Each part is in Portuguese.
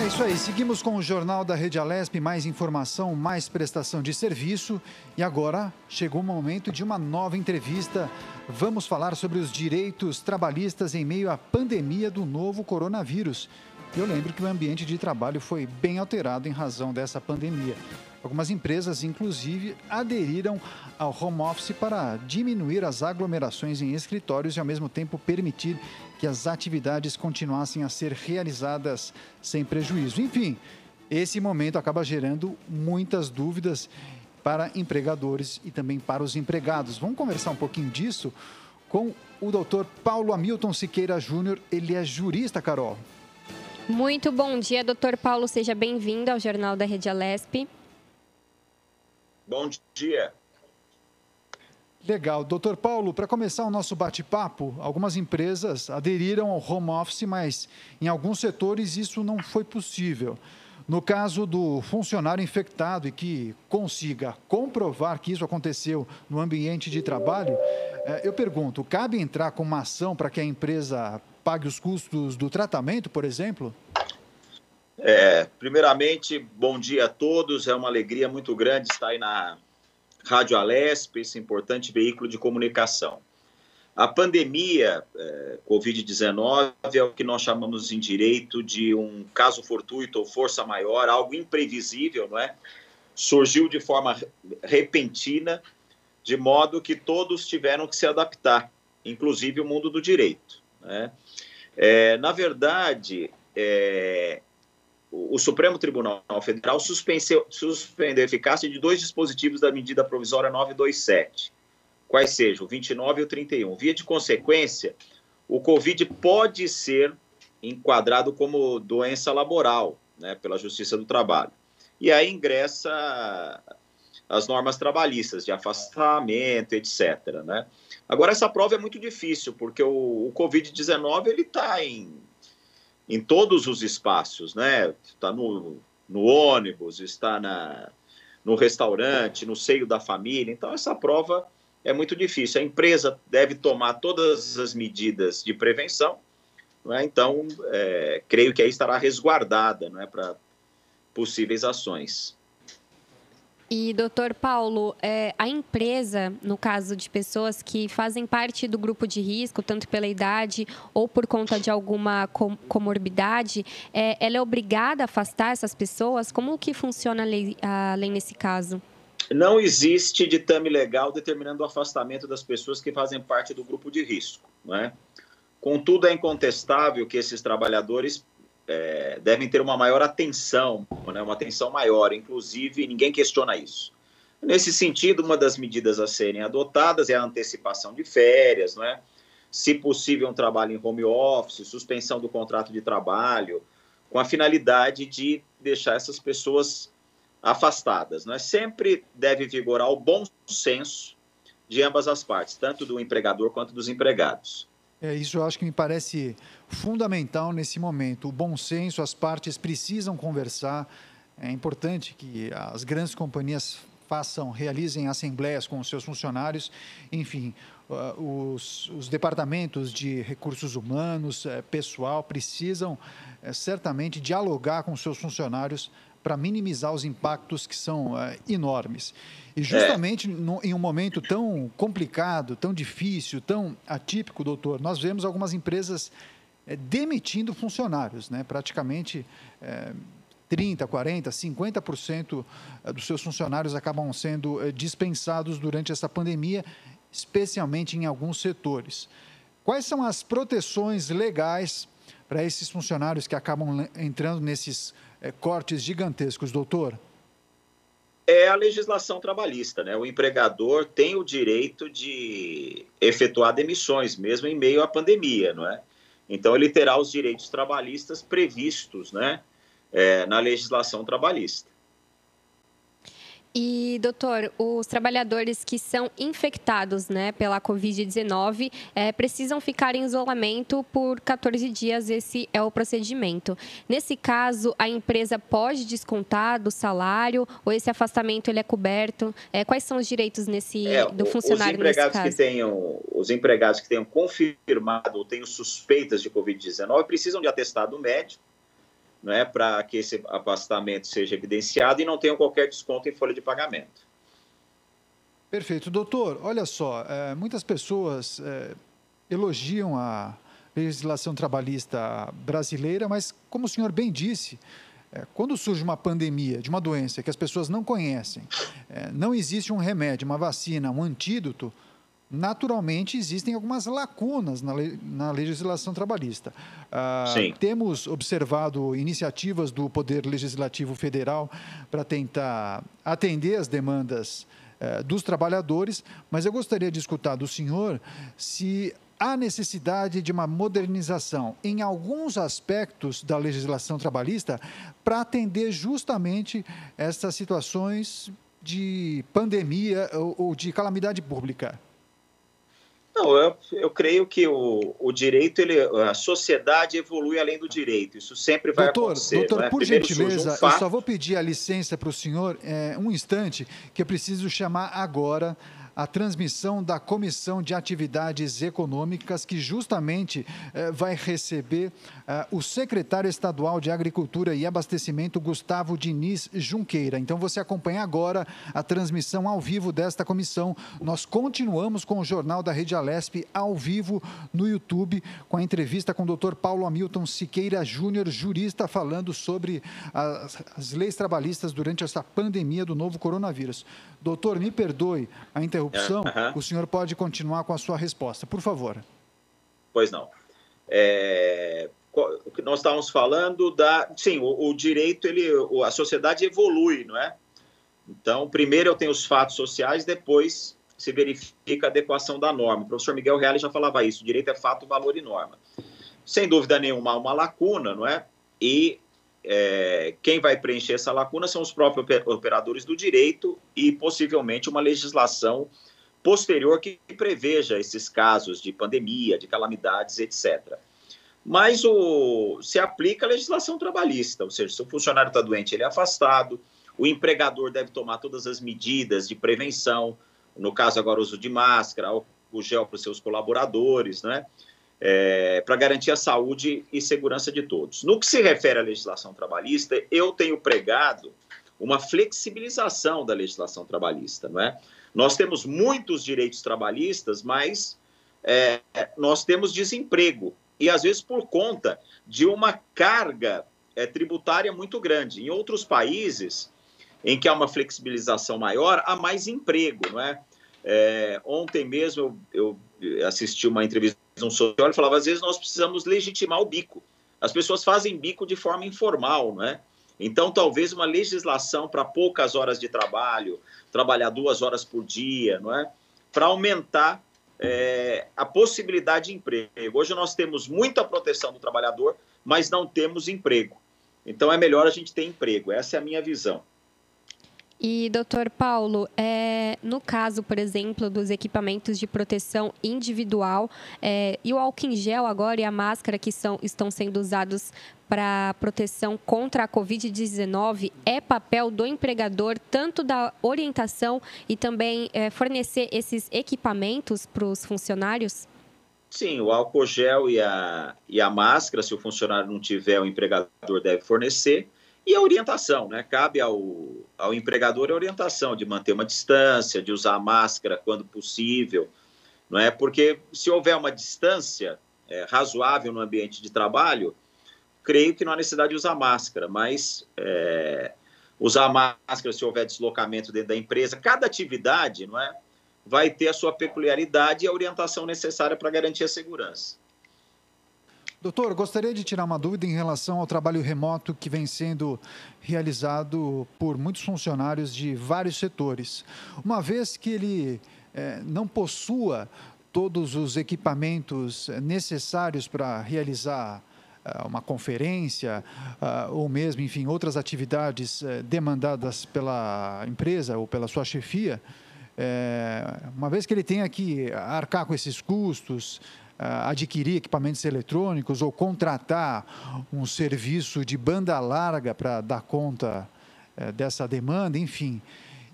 isso aí, seguimos com o Jornal da Rede Alesp, mais informação, mais prestação de serviço. E agora chegou o momento de uma nova entrevista. Vamos falar sobre os direitos trabalhistas em meio à pandemia do novo coronavírus. Eu lembro que o ambiente de trabalho foi bem alterado em razão dessa pandemia. Algumas empresas, inclusive, aderiram ao home office para diminuir as aglomerações em escritórios e, ao mesmo tempo, permitir que as atividades continuassem a ser realizadas sem prejuízo. Enfim, esse momento acaba gerando muitas dúvidas para empregadores e também para os empregados. Vamos conversar um pouquinho disso com o doutor Paulo Hamilton Siqueira Júnior. Ele é jurista, Carol. Muito bom dia, doutor Paulo. Seja bem-vindo ao Jornal da Rede Alesp. Bom dia. Legal. Doutor Paulo, para começar o nosso bate-papo, algumas empresas aderiram ao home office, mas em alguns setores isso não foi possível. No caso do funcionário infectado e que consiga comprovar que isso aconteceu no ambiente de trabalho, eu pergunto, cabe entrar com uma ação para que a empresa pague os custos do tratamento, por exemplo? Primeiramente, bom dia a todos. É uma alegria muito grande estar aí na Rádio Alesp, esse importante veículo de comunicação. A pandemia Covid-19 é o que nós chamamos em direito de um caso fortuito ou força maior, algo imprevisível, não é? Surgiu de forma repentina, de modo que todos tiveram que se adaptar, inclusive o mundo do direito, né? Na verdade, o Supremo Tribunal Federal suspendeu a eficácia de dois dispositivos da medida provisória 927, quais sejam o 29 e o 31. Via de consequência, o Covid pode ser enquadrado como doença laboral, né, pela Justiça do Trabalho. E aí ingressa as normas trabalhistas de afastamento, etc., né? Agora, essa prova é muito difícil, porque o Covid-19 ele está em todos os espaços, né? Está no ônibus, está no restaurante, no seio da família. Então, essa prova é muito difícil. A empresa deve tomar todas as medidas de prevenção, não é? Então, creio que aí estará resguardada, não é, para possíveis ações. E, doutor Paulo, a empresa, no caso de pessoas que fazem parte do grupo de risco, tanto pela idade ou por conta de alguma comorbidade, ela é obrigada a afastar essas pessoas? Como que funciona a lei nesse caso? Não existe ditame legal determinando o afastamento das pessoas que fazem parte do grupo de risco, não é? Contudo, é incontestável que esses trabalhadores devem ter uma maior atenção, né, uma atenção maior, inclusive ninguém questiona isso. Nesse sentido, uma das medidas a serem adotadas é a antecipação de férias, né? Se possível, um trabalho em home office, suspensão do contrato de trabalho, com a finalidade de deixar essas pessoas afastadas, né? Sempre deve vigorar o bom senso de ambas as partes, tanto do empregador quanto dos empregados. Isso eu acho que me parece fundamental nesse momento. O bom senso, as partes precisam conversar. É importante que as grandes companhias realizem assembleias com os seus funcionários. Enfim, os departamentos de recursos humanos, pessoal, precisam certamente dialogar com os seus funcionários para minimizar os impactos que são enormes. E justamente em um momento tão complicado, tão difícil, tão atípico, doutor, nós vemos algumas empresas demitindo funcionários, né? Praticamente 30%, 40%, 50% dos seus funcionários acabam sendo dispensados durante essa pandemia, especialmente em alguns setores. Quais são as proteções legais para esses funcionários que acabam entrando nesses cortes gigantescos, doutor? É a legislação trabalhista, né? O empregador tem o direito de efetuar demissões, mesmo em meio à pandemia, não é? Então, ele terá os direitos trabalhistas previstos, né, na legislação trabalhista. E, doutor, os trabalhadores que são infectados, né, pela Covid-19 precisam ficar em isolamento por 14 dias, esse é o procedimento. Nesse caso, a empresa pode descontar do salário ou esse afastamento ele é coberto? Quais são os direitos do funcionário nesse caso? Os empregados que tenham confirmado ou tenham suspeitas de Covid-19 precisam de atestado médico, não é, para que esse afastamento seja evidenciado e não tenham qualquer desconto em folha de pagamento. Perfeito. Doutor, olha só, muitas pessoas elogiam a legislação trabalhista brasileira, mas, como o senhor bem disse, quando surge uma pandemia de uma doença que as pessoas não conhecem, não existe um remédio, uma vacina, um antídoto, naturalmente existem algumas lacunas na legislação trabalhista. Temos observado iniciativas do Poder Legislativo Federal para tentar atender as demandas dos trabalhadores, mas eu gostaria de escutar do senhor se há necessidade de uma modernização em alguns aspectos da legislação trabalhista para atender justamente essas situações de pandemia ou de calamidade pública. Não, eu creio que o direito, a sociedade evolui além do direito. Isso sempre vai acontecer. Doutor, por gentileza, eu só vou pedir a licença para o senhor um instante, que eu preciso chamar agora a transmissão da Comissão de Atividades Econômicas, que justamente vai receber o secretário estadual de Agricultura e Abastecimento, Gustavo Diniz Junqueira. Então, você acompanha agora a transmissão ao vivo desta comissão. Nós continuamos com o Jornal da Rede Alesp ao vivo no YouTube, com a entrevista com o Dr. Paulo Hamilton Siqueira Júnior, jurista, falando sobre as leis trabalhistas durante essa pandemia do novo coronavírus. Doutor, me perdoe a interrupção. O senhor pode continuar com a sua resposta, por favor. Pois não. O que nós estávamos falando sim, o direito, a sociedade evolui, não é? Então, primeiro eu tenho os fatos sociais, depois se verifica a adequação da norma. O professor Miguel Reale já falava isso, o direito é fato, valor e norma. Sem dúvida nenhuma, há uma lacuna, não é? E quem vai preencher essa lacuna são os próprios operadores do direito e possivelmente uma legislação posterior que preveja esses casos de pandemia, de calamidades, etc. Mas se aplica a legislação trabalhista, ou seja, se o funcionário está doente, ele é afastado, o empregador deve tomar todas as medidas de prevenção, no caso agora o uso de máscara, álcool gel para os seus colaboradores, né? Para garantir a saúde e segurança de todos. No que se refere à legislação trabalhista, eu tenho pregado uma flexibilização da legislação trabalhista, não é? Nós temos muitos direitos trabalhistas, mas nós temos desemprego, e às vezes por conta de uma carga tributária muito grande. Em outros países, em que há uma flexibilização maior, há mais emprego, não é? Ontem mesmo eu assisti uma entrevista de um sociólogo e falava, às vezes nós precisamos legitimar o bico. As pessoas fazem bico de forma informal, não é? Então, talvez uma legislação para poucas horas de trabalho, trabalhar 2 horas por dia, não é? Para aumentar a possibilidade de emprego. Hoje nós temos muita proteção do trabalhador, mas não temos emprego. Então, é melhor a gente ter emprego. Essa é a minha visão. E, doutor Paulo, no caso, por exemplo, dos equipamentos de proteção individual e o álcool em gel agora e a máscara que estão sendo usados para proteção contra a Covid-19, é papel do empregador tanto da orientação e também fornecer esses equipamentos para os funcionários? Sim, o álcool gel e a máscara, se o funcionário não tiver, o empregador deve fornecer. E a orientação, né? Cabe ao empregador a orientação de manter uma distância, de usar a máscara quando possível, não é? Porque se houver uma distância razoável no ambiente de trabalho, creio que não há necessidade de usar máscara, mas usar máscara se houver deslocamento dentro da empresa, cada atividade, não é? Vai ter a sua peculiaridade e a orientação necessária para garantir a segurança. Doutor, gostaria de tirar uma dúvida em relação ao trabalho remoto que vem sendo realizado por muitos funcionários de vários setores. Uma vez que ele não possua todos os equipamentos necessários para realizar uma conferência ou mesmo, enfim, outras atividades demandadas pela empresa ou pela sua chefia, uma vez que ele tenha que arcar com esses custos, adquirir equipamentos eletrônicos ou contratar um serviço de banda larga para dar conta dessa demanda, enfim.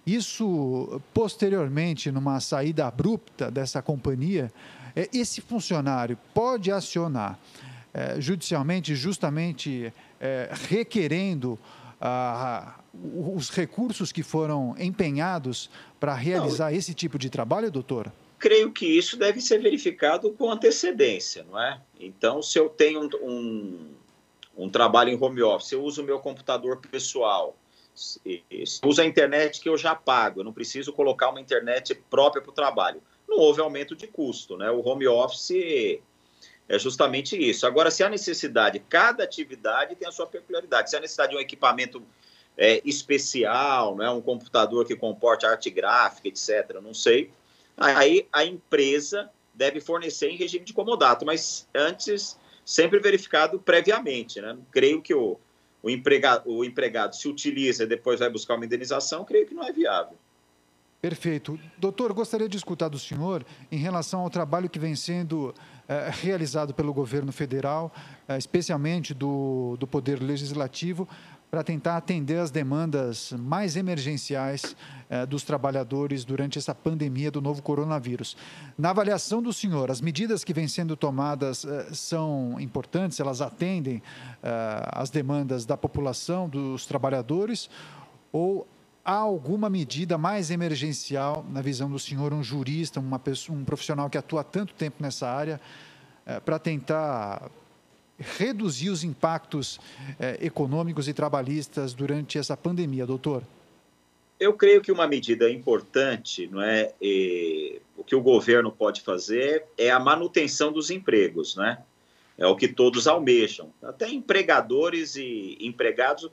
Isso, posteriormente, numa saída abrupta dessa companhia, esse funcionário pode acionar judicialmente, justamente requerendo os recursos que foram empenhados para realizar esse tipo de trabalho, doutor? Creio que isso deve ser verificado com antecedência, não é? Então, se eu tenho um trabalho em home office, eu uso o meu computador pessoal, uso a internet que eu já pago, eu não preciso colocar uma internet própria para o trabalho. Não houve aumento de custo, né? O home office é justamente isso. Agora, se há necessidade, cada atividade tem a sua peculiaridade. Se há necessidade de um equipamento especial, né? Um computador que comporte arte gráfica, etc., não sei, aí a empresa deve fornecer em regime de comodato, mas antes sempre verificado previamente, né? Creio que o empregado se utiliza e depois vai buscar uma indenização, creio que não é viável. Perfeito. Doutor, gostaria de escutar do senhor em relação ao trabalho que vem sendo realizado pelo governo federal, especialmente do Poder Legislativo, para tentar atender as demandas mais emergenciais dos trabalhadores durante essa pandemia do novo coronavírus. Na avaliação do senhor, as medidas que vêm sendo tomadas são importantes, elas atendem às demandas da população, dos trabalhadores, ou há alguma medida mais emergencial, na visão do senhor, um jurista, um profissional que atua há tanto tempo nessa área, para tentar reduzir os impactos econômicos e trabalhistas durante essa pandemia, doutor? Eu creio que uma medida importante, não é, o que o governo pode fazer é a manutenção dos empregos, né? É o que todos almejam. Até empregadores e empregados,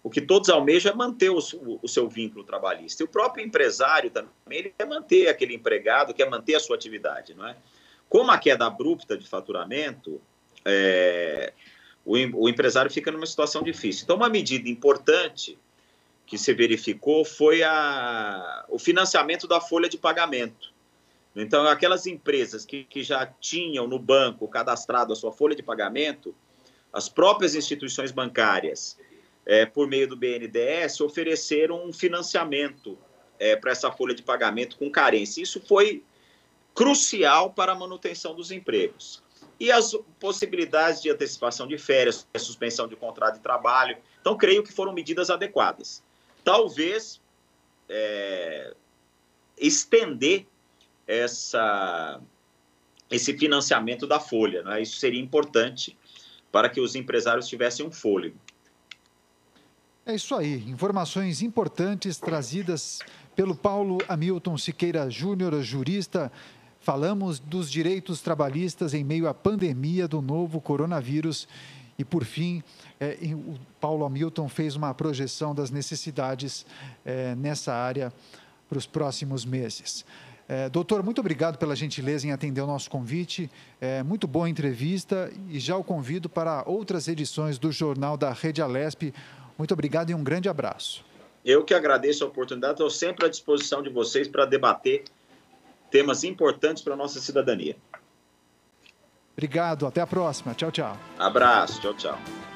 o que todos almejam é manter o seu vínculo trabalhista. E o próprio empresário também, ele quer manter aquele empregado, quer manter a sua atividade, não é? Como a queda abrupta de faturamento, o empresário fica numa situação difícil. Então, uma medida importante que se verificou foi o financiamento da folha de pagamento. Então, aquelas empresas que já tinham no banco cadastrado a sua folha de pagamento, as próprias instituições bancárias, por meio do BNDES, ofereceram um financiamento para essa folha de pagamento com carência. Isso foi crucial para a manutenção dos empregos. E as possibilidades de antecipação de férias, suspensão de contrato de trabalho. Então, creio que foram medidas adequadas. Talvez estender esse financiamento da folha, né? Isso seria importante para que os empresários tivessem um fôlego. É isso aí, informações importantes trazidas pelo Paulo Hamilton Siqueira Júnior, jurista. Falamos dos direitos trabalhistas em meio à pandemia do novo coronavírus. E, por fim, o Paulo Hamilton fez uma projeção das necessidades nessa área para os próximos meses. Doutor, muito obrigado pela gentileza em atender o nosso convite. Muito boa entrevista e já o convido para outras edições do Jornal da Rede Alesp. Muito obrigado e um grande abraço. Eu que agradeço a oportunidade, estou sempre à disposição de vocês para debater temas importantes para a nossa cidadania. Obrigado, até a próxima. Tchau, tchau. Abraço, tchau, tchau.